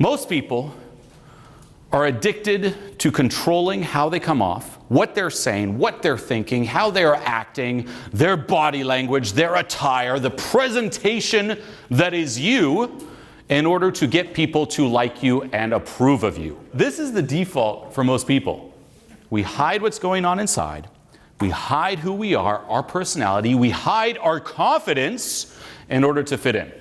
Most people are addicted to controlling how they come off, what they're saying, what they're thinking, how they're acting, their body language, their attire, the presentation that is you, in order to get people to like you and approve of you. This is the default for most people. We hide what's going on inside. We hide who we are, our personality. We hide our confidence in order to fit in.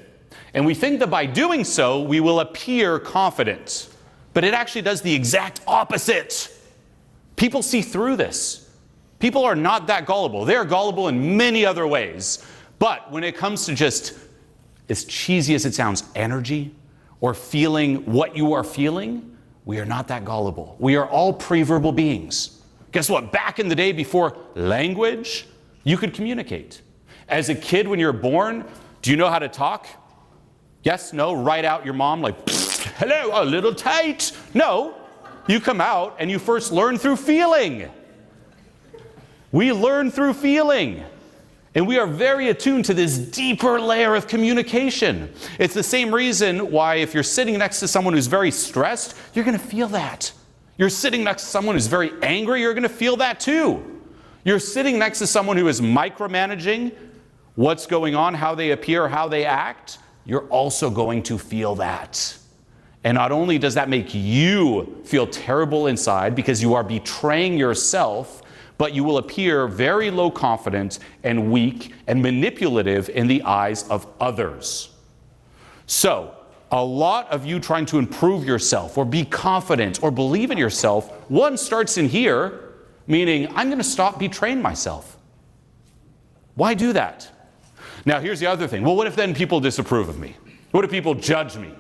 And we think that by doing so, we will appear confident. But it actually does the exact opposite. People see through this. People are not that gullible. They are gullible in many other ways. But when it comes to just, as cheesy as it sounds, energy or feeling what you are feeling, we are not that gullible. We are all pre-verbal beings. Guess what? Back in the day before language, you could communicate. As a kid, when you're born, do you know how to talk? Yes, no, write out your mom like, hello, a little tight. No, you come out and you first learn through feeling. We learn through feeling. And we are very attuned to this deeper layer of communication. It's the same reason why if you're sitting next to someone who's very stressed, you're going to feel that. You're sitting next to someone who's very angry, you're going to feel that too. You're sitting next to someone who is micromanaging what's going on, how they appear, how they act, you're also going to feel that. And not only does that make you feel terrible inside because you are betraying yourself, but you will appear very low confident and weak and manipulative in the eyes of others. So, a lot of you trying to improve yourself or be confident or believe in yourself, one starts in here, meaning I'm going to stop betraying myself. Why do that? Now, here's the other thing. Well, what if then people disapprove of me? What if people judge me?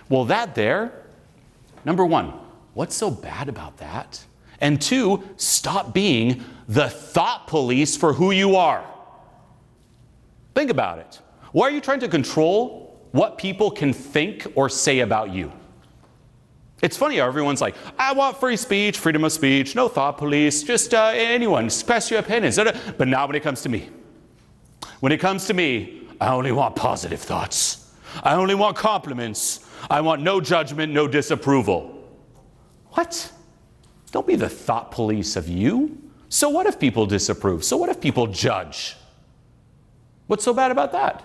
Well, that there, number one, what's so bad about that? And two, stop being the thought police for who you are. Think about it. Why are you trying to control what people can think or say about you? It's funny how everyone's like, I want free speech, freedom of speech, no thought police, just anyone, express your opinions. But now when it comes to me, I only want positive thoughts. I only want compliments. I want no judgment, no disapproval. What? Don't be the thought police of you. So what if people disapprove? So what if people judge? What's so bad about that?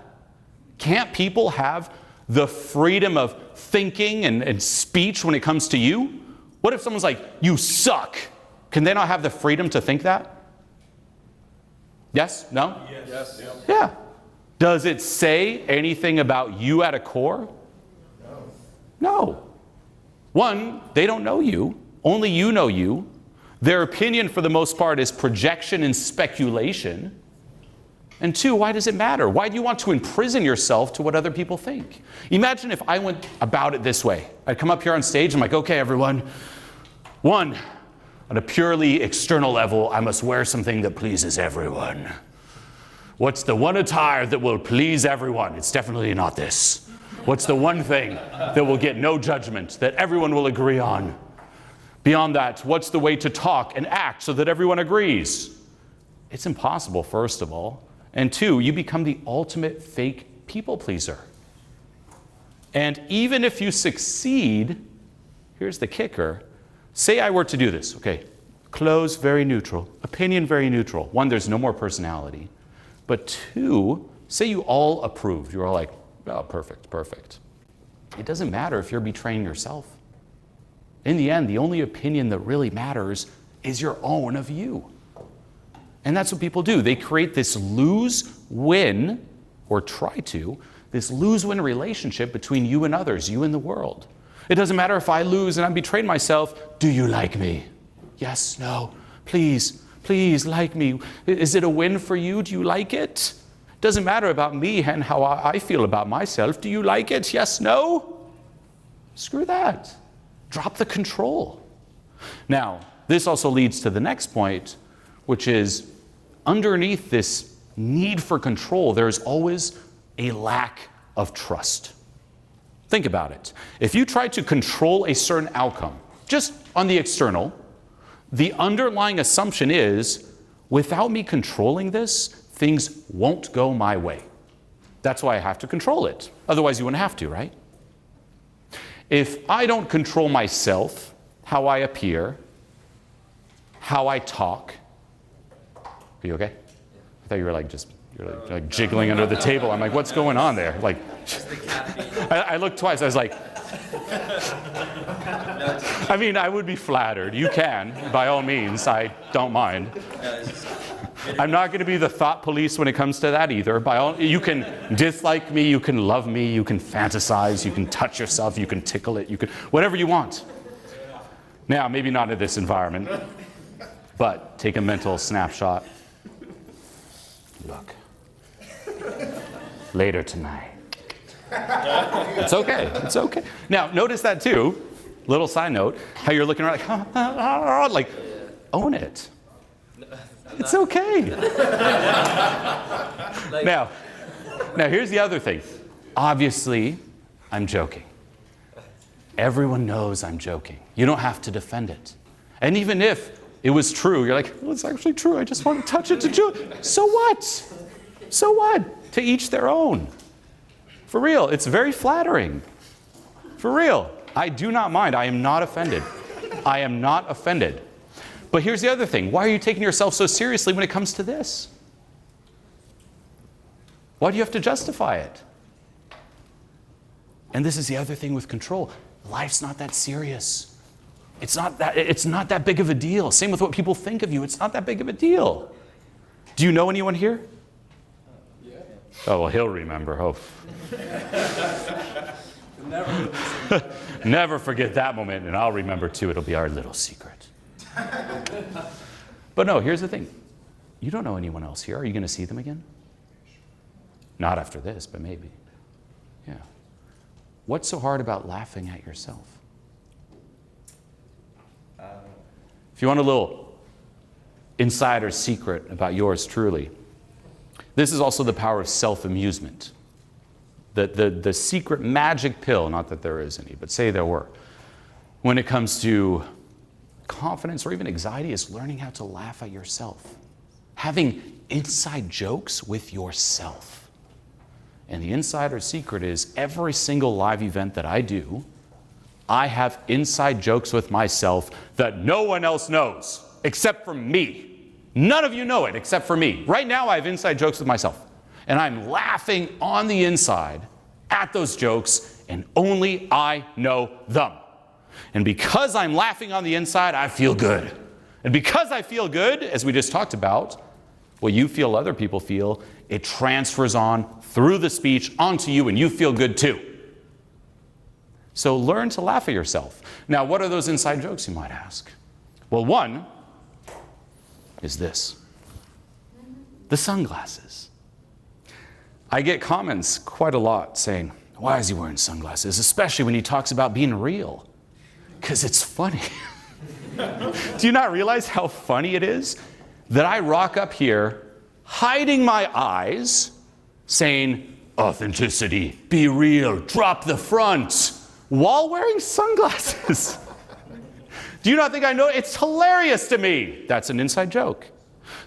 Can't people have the freedom of thinking and speech when it comes to you? What if someone's like, you suck? Can they not have the freedom to think that? Yes? No? Yes. Yeah. Does it say anything about you at a core? No. One, they don't know you. Only you know you. Their opinion, for the most part, is projection and speculation. And two, why does it matter? Why do you want to imprison yourself to what other people think? Imagine if I went about it this way. I'd come up here on stage, I'm like, okay, everyone. One, on a purely external level, I must wear something that pleases everyone. What's the one attire that will please everyone? It's definitely not this. What's the one thing that will get no judgment, that everyone will agree on? Beyond that, what's the way to talk and act so that everyone agrees? It's impossible, first of all. And two, you become the ultimate fake people pleaser. And even if you succeed, here's the kicker. Say I were to do this, okay? Clothes, very neutral. Opinion, very neutral. One, there's no more personality. But two, say you all approved. You're all like, oh, perfect, perfect. It doesn't matter if you're betraying yourself. In the end, the only opinion that really matters is your own of you. And that's what people do. They create this lose-win, or try to, this lose-win relationship between you and others, you and the world. It doesn't matter if I lose and I'm betraying myself. Do you like me? Yes, no, please, please like me. Is it a win for you? Do you like it? It doesn't matter about me and how I feel about myself. Do you like it? Yes, no? Screw that. Drop the control. Now, this also leads to the next point, which is underneath this need for control, there's always a lack of trust. Think about it. If you try to control a certain outcome, just on the external, the underlying assumption is, without me controlling this, things won't go my way. That's why I have to control it. Otherwise, you wouldn't have to, right? If I don't control myself, how I appear, how I talk. Are you okay? I thought you were like like jiggling under the table. I'm like, what's going on there? Like, I looked twice. I was like, I mean, I would be flattered. You can, by all means. I don't mind. I'm not going to be the thought police when it comes to that either. You can dislike me, you can love me, you can fantasize, you can touch yourself, you can tickle it, you can whatever you want. Now, maybe not in this environment, but take a mental snapshot. Look, later tonight. It's okay. It's okay. Now, notice that too. Little side note, how you're looking around like own it. It's okay. Now, here's the other thing. Obviously, I'm joking. Everyone knows I'm joking. You don't have to defend it. And even if it was true, you're like, well, it's actually true. I just want to touch it to Julie. So what? So what? To each their own. For real, it's very flattering. For real. I do not mind. I am not offended. I am not offended. But here's the other thing. Why are you taking yourself so seriously when it comes to this? Why do you have to justify it? And this is the other thing with control. Life's not that serious. It's not that big of a deal. Same with what people think of you. It's not that big of a deal. Do you know anyone here? Yeah. Oh, well, he'll remember. Oh. Never forget that moment, and I'll remember too. It'll be our little secret. But no, here's the thing. You don't know anyone else here. Are you going to see them again? Not after this, but maybe. Yeah. What's so hard about laughing at yourself? If you want a little insider secret about yours truly, this is also the power of self-amusement. The secret magic pill, not that there is any, but say there were, when it comes to confidence or even anxiety, is learning how to laugh at yourself. Having inside jokes with yourself. And the insider secret is every single live event that I do, I have inside jokes with myself that no one else knows except for me. None of you know it except for me. Right now I have inside jokes with myself. And I'm laughing on the inside at those jokes, and only I know them. And because I'm laughing on the inside, I feel good. And because I feel good, as we just talked about, what you feel other people feel, it transfers on through the speech onto you, and you feel good too. So learn to laugh at yourself. Now, what are those inside jokes, you might ask? Well, one is this. The sunglasses. I get comments quite a lot saying, why is he wearing sunglasses? Especially when he talks about being real. Because it's funny. Do you not realize how funny it is that I rock up here hiding my eyes saying, authenticity, be real, drop the front, while wearing sunglasses? Do you not think I know? It's hilarious to me. That's an inside joke.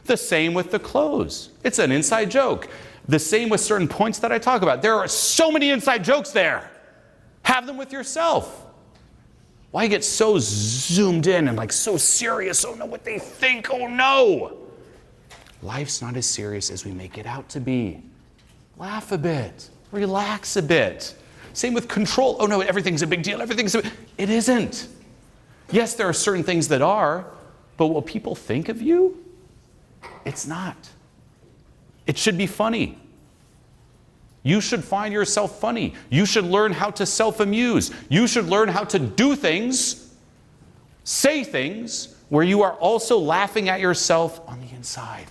The same with the clothes. It's an inside joke. The same with certain points that I talk about. There are so many inside jokes there. Have them with yourself. Why get so zoomed in and like so serious? Oh no, what they think, oh no. Life's not as serious as we make it out to be. Laugh a bit, relax a bit. Same with control. Oh no, everything's a big deal, it isn't. Yes, there are certain things that are, but what people think of you, it's not. It should be funny. You should find yourself funny. You should learn how to self-amuse. You should learn how to do things, say things, where you are also laughing at yourself on the inside.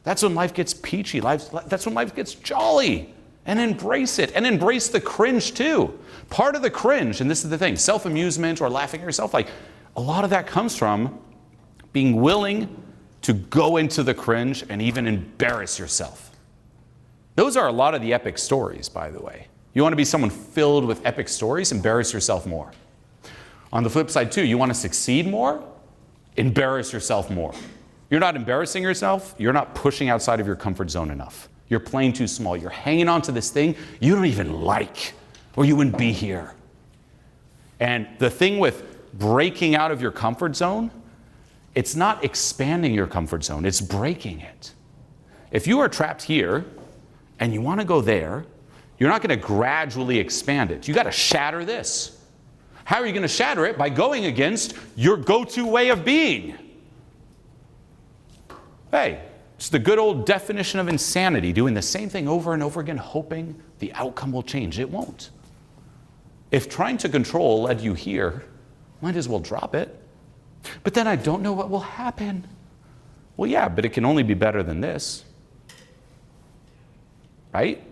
That's when life gets peachy. That's when life gets jolly. And embrace it. And embrace the cringe too. Part of the cringe, and this is the thing, self-amusement or laughing at yourself, like a lot of that comes from being willing to go into the cringe and even embarrass yourself. Those are a lot of the epic stories, by the way. You want to be someone filled with epic stories, embarrass yourself more. On the flip side too, you want to succeed more, embarrass yourself more. You're not embarrassing yourself, you're not pushing outside of your comfort zone enough. You're playing too small. You're hanging on to this thing you don't even like, or you wouldn't be here. And the thing with breaking out of your comfort zone, it's not expanding your comfort zone, it's breaking it. If you are trapped here and you want to go there, you're not going to gradually expand it. You got to shatter this. How are you going to shatter it? By going against your go-to way of being. Hey, it's the good old definition of insanity, doing the same thing over and over again, hoping the outcome will change. It won't. If trying to control led you here, might as well drop it. But then I don't know what will happen. Well, yeah, but it can only be better than this. Right?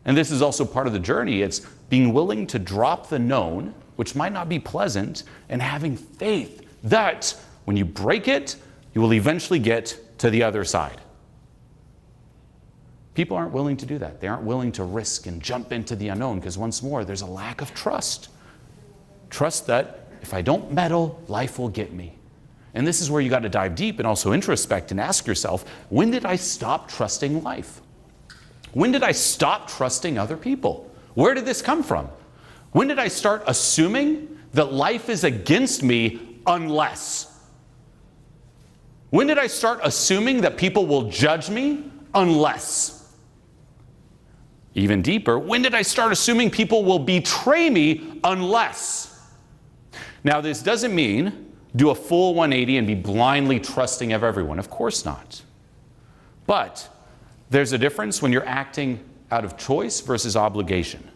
And this is also part of the journey. It's being willing to drop the known, which might not be pleasant, and having faith that when you break it, you will eventually get to the other side. People aren't willing to do that. They aren't willing to risk and jump into the unknown because once more, there's a lack of trust. Trust that if I don't meddle, life will get me. And this is where you got to dive deep and also introspect and ask yourself, when did I stop trusting life? When did I stop trusting other people? Where did this come from? When did I start assuming that life is against me unless? When did I start assuming that people will judge me unless? Even deeper, when did I start assuming people will betray me unless? Now, this doesn't mean do a full 180 and be blindly trusting of everyone. Of course not. But there's a difference when you're acting out of choice versus obligation.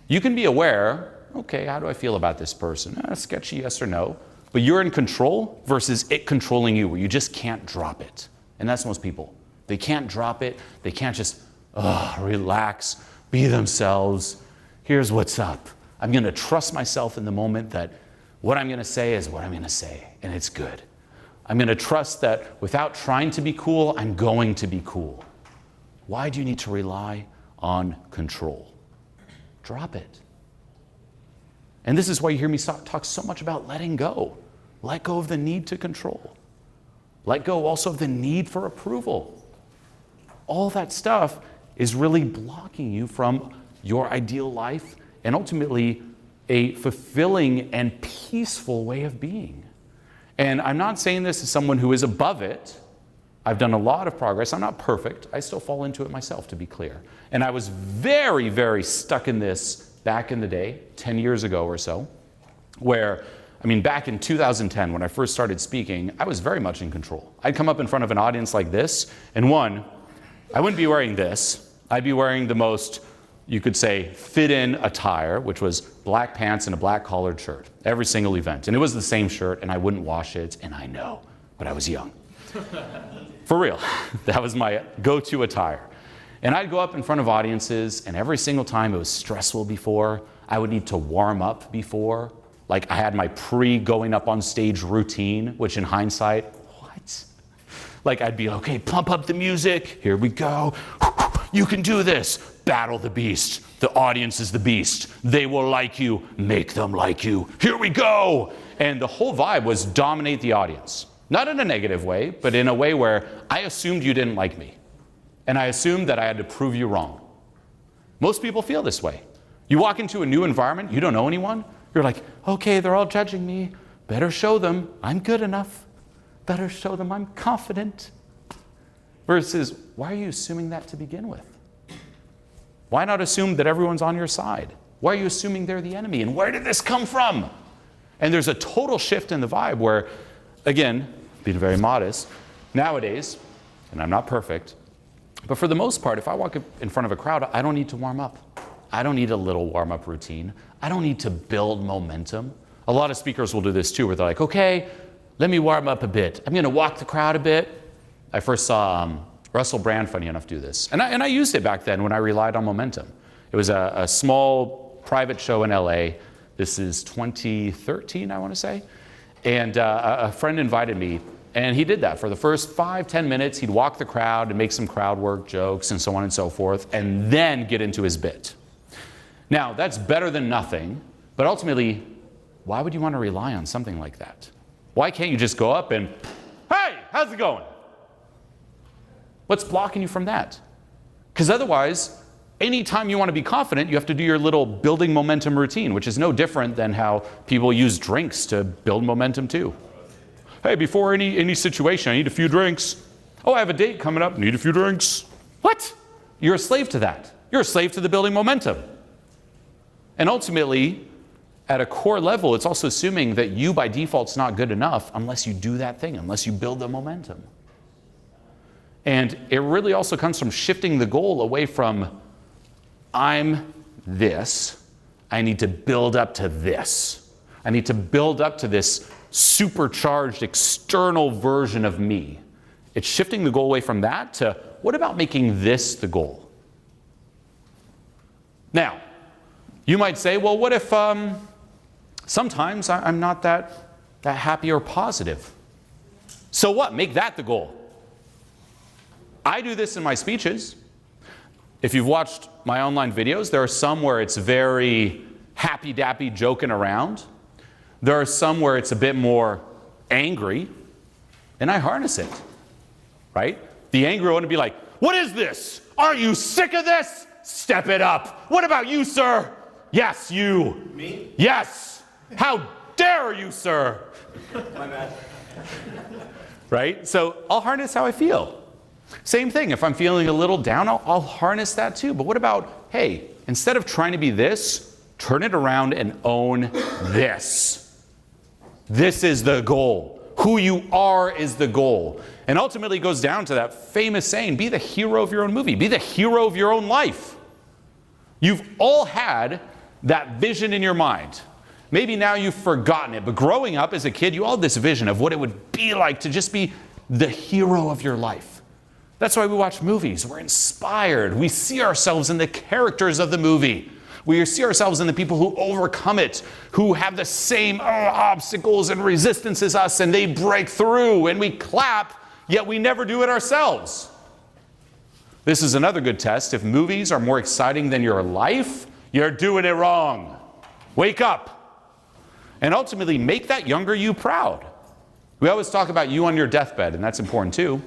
You can be aware, okay, how do I feel about this person? Sketchy, yes or no. But you're in control versus it controlling you, where you just can't drop it. And that's most people. They can't drop it. They can't just relax, be themselves. Here's what's up. I'm going to trust myself in the moment that what I'm going to say is what I'm going to say, and it's good. I'm going to trust that without trying to be cool, I'm going to be cool. Why do you need to rely on control? Drop it. And this is why you hear me talk so much about letting go. Let go of the need to control. Let go also of the need for approval. All that stuff is really blocking you from your ideal life and ultimately a fulfilling and peaceful way of being. And I'm not saying this as someone who is above it. I've done a lot of progress. I'm not perfect. I still fall into it myself, to be clear. And I was very, very stuck in this back in the day, 10 years ago or so, where, back in 2010, when I first started speaking, I was very much in control. I'd come up in front of an audience like this, and I wouldn't be wearing this. I'd be wearing the most, you could say, fit-in attire, which was black pants and a black collared shirt, every single event. And it was the same shirt, and I wouldn't wash it, and I know, but I was young. For real, that was my go-to attire. And I'd go up in front of audiences, and every single time it was stressful before. I would need to warm up before. Like I had my pre-going up on stage routine, which in hindsight, what? Like I'd be, okay, pump up the music. Here we go. You can do this. Battle the beast. The audience is the beast. They will like you. Make them like you. Here we go. And the whole vibe was dominate the audience. Not in a negative way, but in a way where I assumed you didn't like me. And I assumed that I had to prove you wrong. Most people feel this way. You walk into a new environment, you don't know anyone, you're like, okay, they're all judging me. Better show them I'm good enough. Better show them I'm confident. Versus, why are you assuming that to begin with? Why not assume that everyone's on your side? Why are you assuming they're the enemy? And where did this come from? And there's a total shift in the vibe where, again, being very modest, nowadays, and I'm not perfect, but for the most part, if I walk in front of a crowd, I don't need to warm up. I don't need a little warm-up routine. I don't need to build momentum. A lot of speakers will do this too, where they're like, okay, let me warm up a bit. I'm going to walk the crowd a bit. I first saw Russell Brand, funny enough, do this. And I used it back then when I relied on momentum. It was a small private show in LA. This is 2013, I want to say. And a friend invited me, and he did that. For the first 5-10 minutes, he'd walk the crowd and make some crowd work, jokes, and so on and so forth, and then get into his bit. Now, that's better than nothing, but ultimately, why would you want to rely on something like that? Why can't you just go up and, hey, how's it going? What's blocking you from that? Because otherwise, anytime you want to be confident, you have to do your little building momentum routine, which is no different than how people use drinks to build momentum too. Hey, before any situation, I need a few drinks. Oh, I have a date coming up, need a few drinks. What? You're a slave to that. You're a slave to the building momentum. And ultimately, at a core level, it's also assuming that you by default's not good enough unless you do that thing, unless you build the momentum. And it really also comes from shifting the goal away from, I'm this, I need to build up to this. I need to build up to this supercharged external version of me. It's shifting the goal away from that to, what about making this the goal? Now, you might say, well, what if sometimes I'm not that happy or positive? So what? Make that the goal. I do this in my speeches. If you've watched my online videos, there are some where it's very happy-dappy, joking around. There are some where it's a bit more angry, and I harness it, right? The angry one would be like, what is this? Are you sick of this? Step it up. What about you, sir? Yes, you. Me? Yes. How dare you, sir? My bad. Right? So I'll harness how I feel. Same thing, if I'm feeling a little down, I'll harness that too. But what about, hey, instead of trying to be this, turn it around and own this. This is the goal. Who you are is the goal. And ultimately it goes down to that famous saying, be the hero of your own movie. Be the hero of your own life. You've all had that vision in your mind. Maybe now you've forgotten it, but growing up as a kid, you all had this vision of what it would be like to just be the hero of your life. That's why we watch movies. We're inspired. We see ourselves in the characters of the movie. We see ourselves in the people who overcome it, who have the same obstacles and resistance as us, and they break through, and we clap, yet we never do it ourselves. This is another good test. If movies are more exciting than your life, you're doing it wrong. Wake up. And ultimately, make that younger you proud. We always talk about you on your deathbed, and that's important too.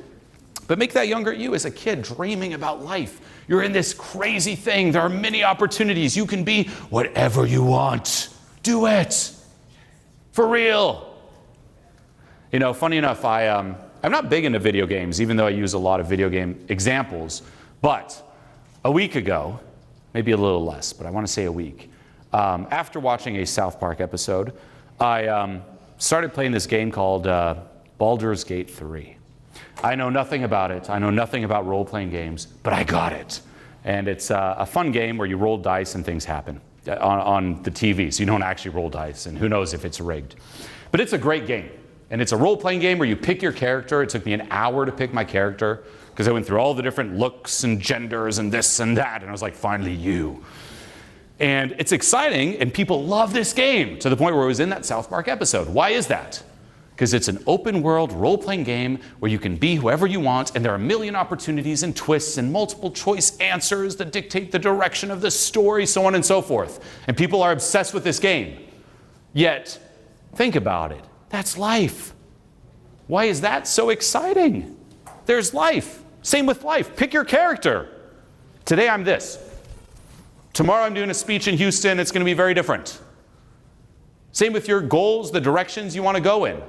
But make that younger you as a kid dreaming about life. You're in this crazy thing. There are many opportunities. You can be whatever you want. Do it. For real. You know, funny enough, I'm not big into video games, even though I use a lot of video game examples. But a week ago, maybe a little less, but I want to say a week, after watching a South Park episode, I started playing this game called Baldur's Gate 3. I know nothing about it. I know nothing about role-playing games, but I got it. And it's a fun game where you roll dice and things happen on the TV. So you don't actually roll dice, and who knows if it's rigged. But it's a great game. And it's a role-playing game where you pick your character. It took me an hour to pick my character because I went through all the different looks and genders and this and that. And I was like, finally you. And it's exciting, and people love this game to the point where it was in that South Park episode. Why is that? Because it's an open world role-playing game where you can be whoever you want, and there are a million opportunities and twists and multiple choice answers that dictate the direction of the story, so on and so forth. And people are obsessed with this game. Yet, think about it. That's life. Why is that so exciting? There's life. Same with life. Pick your character. Today I'm this. Tomorrow I'm doing a speech in Houston. It's going to be very different. Same with your goals, the directions you want to go in.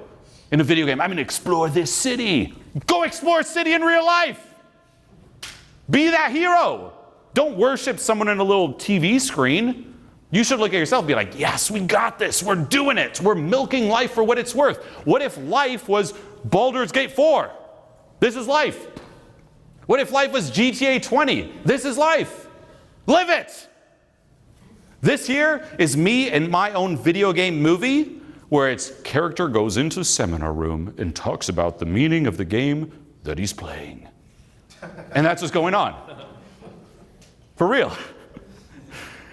In a video game, I'm going to explore this city. Go explore a city in real life. Be that hero. Don't worship someone in a little TV screen. You should look at yourself and be like, yes, we got this. We're doing it. We're milking life for what it's worth. What if life was Baldur's Gate 4? This is life. What if life was GTA 20? This is life. Live it. This here is me in my own video game movie where its character goes into seminar room and talks about the meaning of the game that he's playing. And that's what's going on. For real.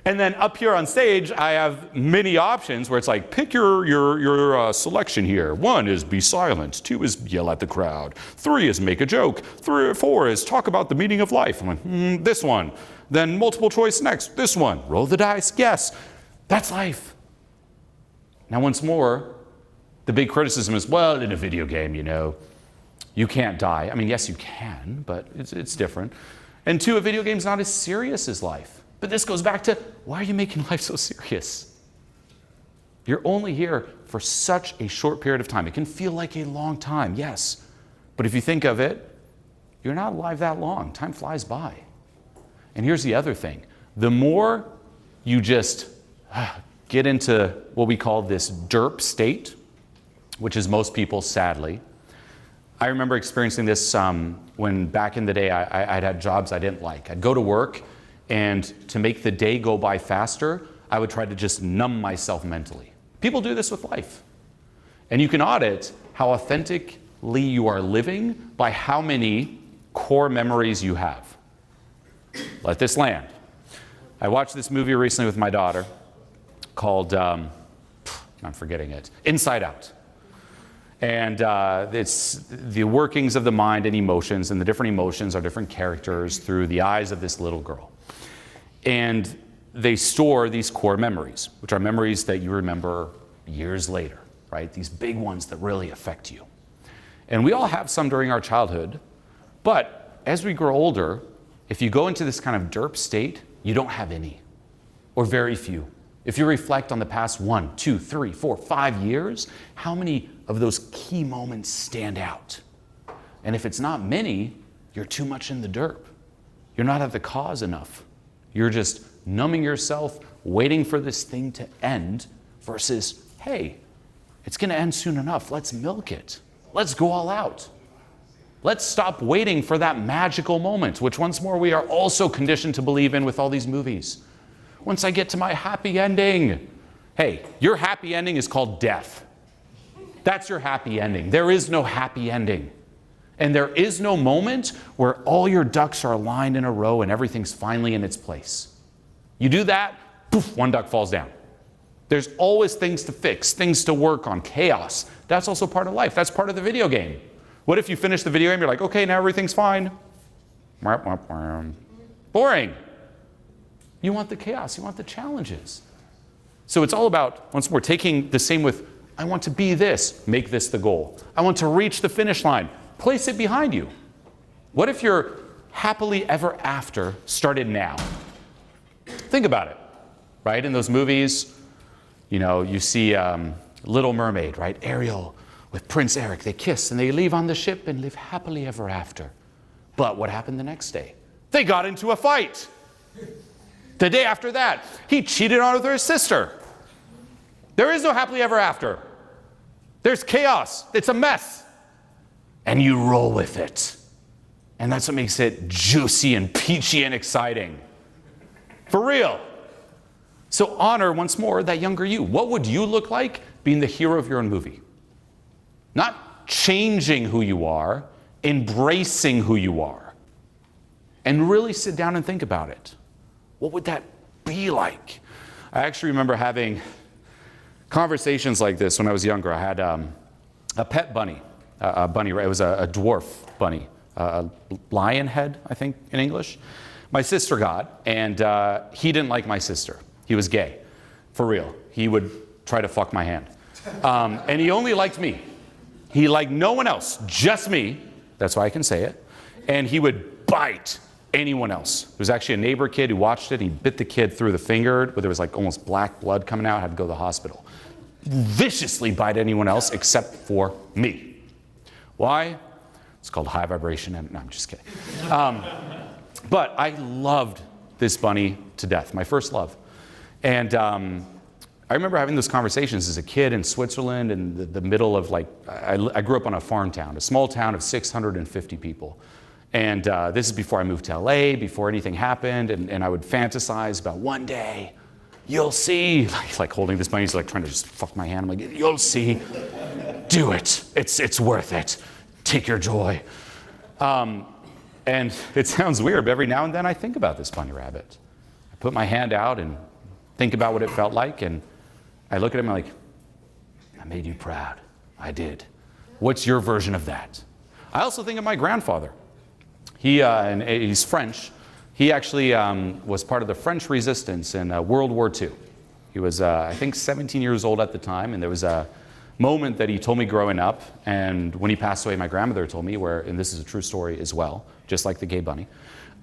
And then up here on stage, I have many options where it's like, pick your selection here. 1 is be silent. 2 is yell at the crowd. 3 is make a joke. 4 is talk about the meaning of life. I'm like, this one. Then multiple choice next. This one. Roll the dice. Guess. That's life. Now, once more, the big criticism is, well, in a video game, you know, you can't die. I mean, yes, you can, but it's different. And 2, a video game's not as serious as life. But this goes back to, why are you making life so serious? You're only here for such a short period of time. It can feel like a long time, yes. But if you think of it, you're not alive that long. Time flies by. And here's the other thing. The more you just get into what we call this derp state, which is most people, sadly. I remember experiencing this when back in the day I'd had jobs I didn't like. I'd go to work, and to make the day go by faster, I would try to just numb myself mentally. People do this with life. And you can audit how authentically you are living by how many core memories you have. Let this land. I watched this movie recently with my daughter called, I'm forgetting it, Inside Out. And it's the workings of the mind and emotions, and the different emotions are different characters through the eyes of this little girl. And they store these core memories, which are memories that you remember years later, right? These big ones that really affect you. And we all have some during our childhood, but as we grow older, if you go into this kind of derp state, you don't have any, or very few. If you reflect on the past 1, 2, 3, 4, 5 years, how many of those key moments stand out? And if it's not many, you're too much in the derp. You're not at the cause enough. You're just numbing yourself, waiting for this thing to end, versus, hey, it's going to end soon enough. Let's milk it. Let's go all out. Let's stop waiting for that magical moment, which once more we are also conditioned to believe in with all these movies. Once I get to my happy ending. Hey, your happy ending is called death. That's your happy ending. There is no happy ending. And there is no moment where all your ducks are aligned in a row and everything's finally in its place. You do that, poof, one duck falls down. There's always things to fix, things to work on, chaos. That's also part of life. That's part of the video game. What if you finish the video game, you're like, okay, now everything's fine. Boring. You want the chaos, you want the challenges. So it's all about, once more, taking the same with, I want to be this, make this the goal. I want to reach the finish line, place it behind you. What if your happily ever after started now? Think about it, right? In those movies, you know, you see Little Mermaid, right? Ariel with Prince Eric, they kiss and they leave on the ship and live happily ever after. But what happened the next day? They got into a fight. The day after that, he cheated on her with his sister. There is no happily ever after. There's chaos. It's a mess. And you roll with it. And that's what makes it juicy and peachy and exciting. For real. So honor, once more, that younger you. What would you look like being the hero of your own movie? Not changing who you are, embracing who you are. And really sit down and think about it. What would that be like? I actually remember having conversations like this when I was younger. I had a pet bunny. It was a dwarf bunny. A lion head, I think, in English. My sister got, and he didn't like my sister. He was gay. For real. He would try to fuck my hand. And he only liked me. He liked no one else, just me. That's why I can say it. And he would bite anyone else. There was actually a neighbor kid who watched it. He bit the kid through the finger, where there was like almost black blood coming out, had to go to the hospital. Viciously bite anyone else except for me. Why? It's called high vibration. And no, I'm just kidding. But I loved this bunny to death, my first love. And I remember having those conversations as a kid in Switzerland in the middle of I grew up on a farm town, a small town of 650 people. And this is before I moved to LA, before anything happened. And I would fantasize about one day, you'll see, like holding this bunny, he's like trying to just fuck my hand. I'm like, you'll see, do it. It's worth it. Take your joy. And it sounds weird, but every now and then I think about this bunny rabbit. I put my hand out and think about what it felt like, and I look at him and I'm like, I made you proud. I did. What's your version of that? I also think of my grandfather. He's French. He actually was part of the French resistance in World War II. He was, I think, 17 years old at the time, and there was a moment that he told me growing up, and when he passed away, my grandmother told me, and this is a true story as well, just like the gay bunny,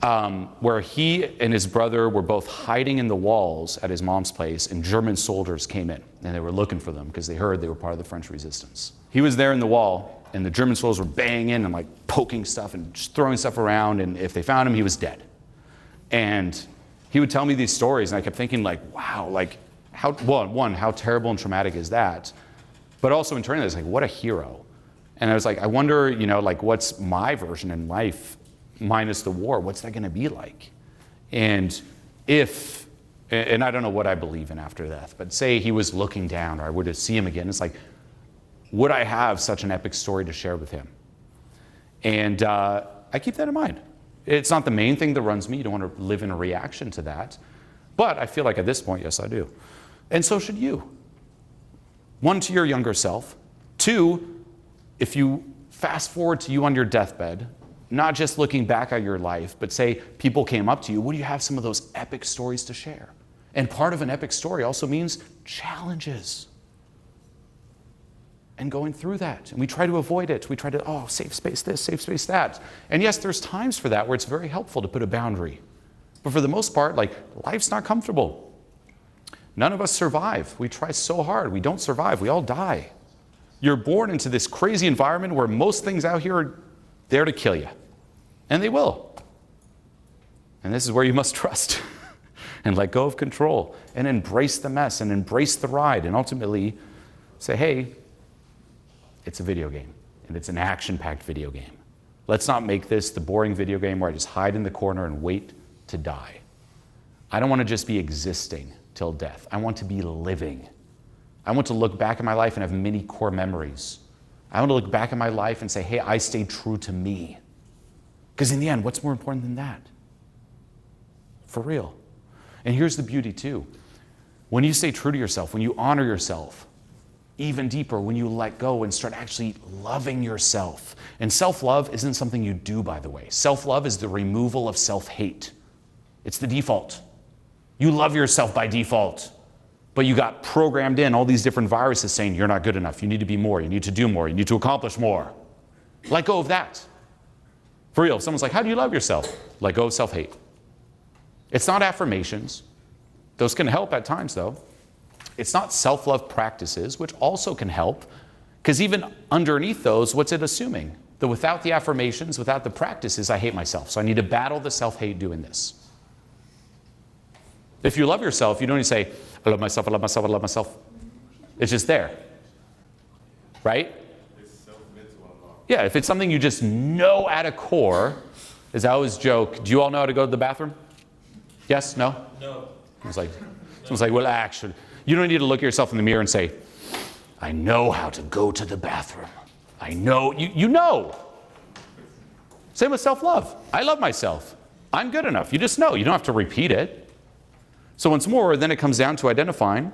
where he and his brother were both hiding in the walls at his mom's place, and German soldiers came in, and they were looking for them because they heard they were part of the French resistance. He was there in the wall, and the German soldiers were banging in and like poking stuff and just throwing stuff around, and if they found him, he was dead. And he would tell me these stories, and I kept thinking, like, wow, like, how terrible and traumatic is that? But also internally, I was like, what a hero. And I was like, I wonder, like, what's my version in life minus the war? What's that going to be like? And and I don't know what I believe in after death, but say he was looking down or I were to see him again, it's like, would I have such an epic story to share with him? And I keep that in mind. It's not the main thing that runs me. You don't want to live in a reaction to that. But I feel like at this point, yes, I do. And so should you. 1, to your younger self. 2, if you fast forward to you on your deathbed, not just looking back at your life, but say people came up to you, would you have some of those epic stories to share? And part of an epic story also means challenges. And going through that. And we try to avoid it. We try to, safe space this, safe space that. And yes, there's times for that where it's very helpful to put a boundary. But for the most part, like, life's not comfortable. None of us survive. We try so hard. We don't survive. We all die. You're born into this crazy environment where most things out here are there to kill you. And they will. And this is where you must trust and let go of control and embrace the mess and embrace the ride and ultimately say, hey, it's a video game and it's an action-packed video game. Let's not make this the boring video game where I just hide in the corner and wait to die. I don't want to just be existing till death. I want to be living. I want to look back at my life and have many core memories. I want to look back at my life and say, hey, I stayed true to me. Because in the end, what's more important than that? For real. And here's the beauty too. When you stay true to yourself, when you honor yourself, even deeper, when you let go and start actually loving yourself. And self-love isn't something you do, by the way. Self-love is the removal of self-hate. It's the default. You love yourself by default. But you got programmed in all these different viruses saying you're not good enough, you need to be more, you need to do more, you need to accomplish more. Let go of that. For real, if someone's like, how do you love yourself? Let go of self-hate. It's not affirmations. Those can help at times, though. It's not self-love practices, which also can help, because even underneath those, what's it assuming? That without the affirmations, without the practices, I hate myself. So I need to battle the self-hate doing this. If you love yourself, you don't need to say, I love myself, I love myself, I love myself. It's just there. Right? Yeah, if it's something you just know at a core, as I always joke, do you all know how to go to the bathroom? Yes? No? No. Someone's like, well, actually, you don't need to look at yourself in the mirror and say, I know how to go to the bathroom. I know. You know. Same with self-love. I love myself. I'm good enough. You just know. You don't have to repeat it. So once more, then it comes down to identifying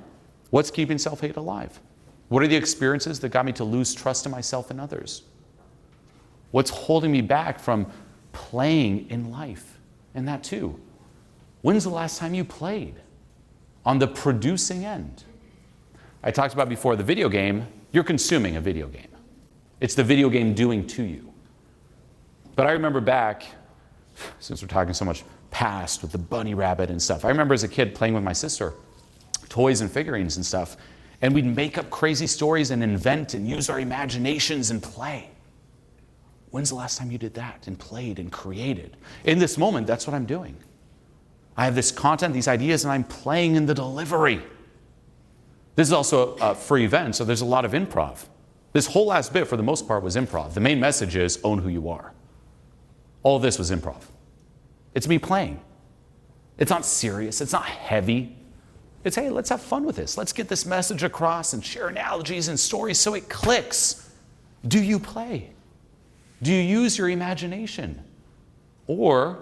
what's keeping self-hate alive. What are the experiences that got me to lose trust in myself and others? What's holding me back from playing in life? And that too. When's the last time you played? On the producing end. I talked about before the video game, you're consuming a video game. It's the video game doing to you. But I remember back, since we're talking so much past with the bunny rabbit and stuff, I remember as a kid playing with my sister, toys and figurines and stuff, and we'd make up crazy stories and invent and use our imaginations and play. When's the last time you did that and played and created? In this moment, that's what I'm doing. I have this content, these ideas, and I'm playing in the delivery. This is also a free event, so there's a lot of improv. This whole last bit, for the most part, was improv. The main message is own who you are. All of this was improv. It's me playing. It's not serious. It's not heavy. It's, hey, let's have fun with this. Let's get this message across and share analogies and stories so it clicks. Do you play? Do you use your imagination? Or,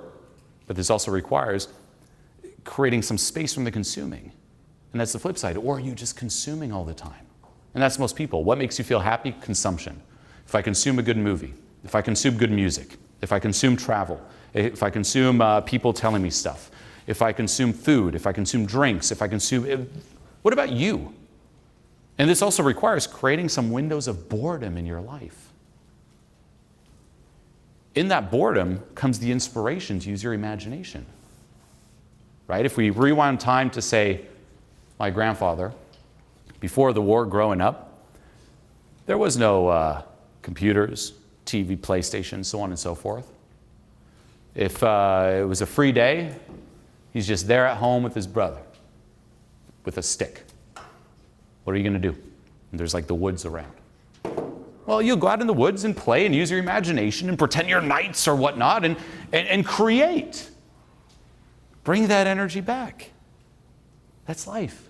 but this also requires creating some space from the consuming. And that's the flip side. Or are you just consuming all the time? And that's most people. What makes you feel happy? Consumption. If I consume a good movie, if I consume good music, if I consume travel, if I consume people telling me stuff, if I consume food, if I consume drinks, if I consume... What about you? And this also requires creating some windows of boredom in your life. in that boredom comes the inspiration to use your imagination. Right? If we rewind time to, say, my grandfather, before the war growing up, there was no computers, TV, PlayStation, so on and so forth. If it was a free day, he's just there at home with his brother, with a stick. What are you going to do? And there's like the woods around. Well, you'll go out in the woods and play and use your imagination and pretend you're knights or whatnot and create. Bring that energy back. That's life.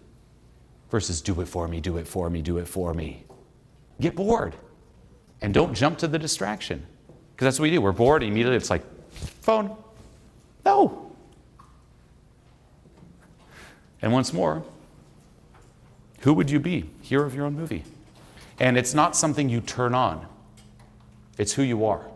Versus do it for me, do it for me, do it for me. Get bored. And don't jump to the distraction. Because that's what we do. We're bored, and immediately it's like, phone. No. And once more, who would you be? Hero of your own movie. And it's not something you turn on. It's who you are.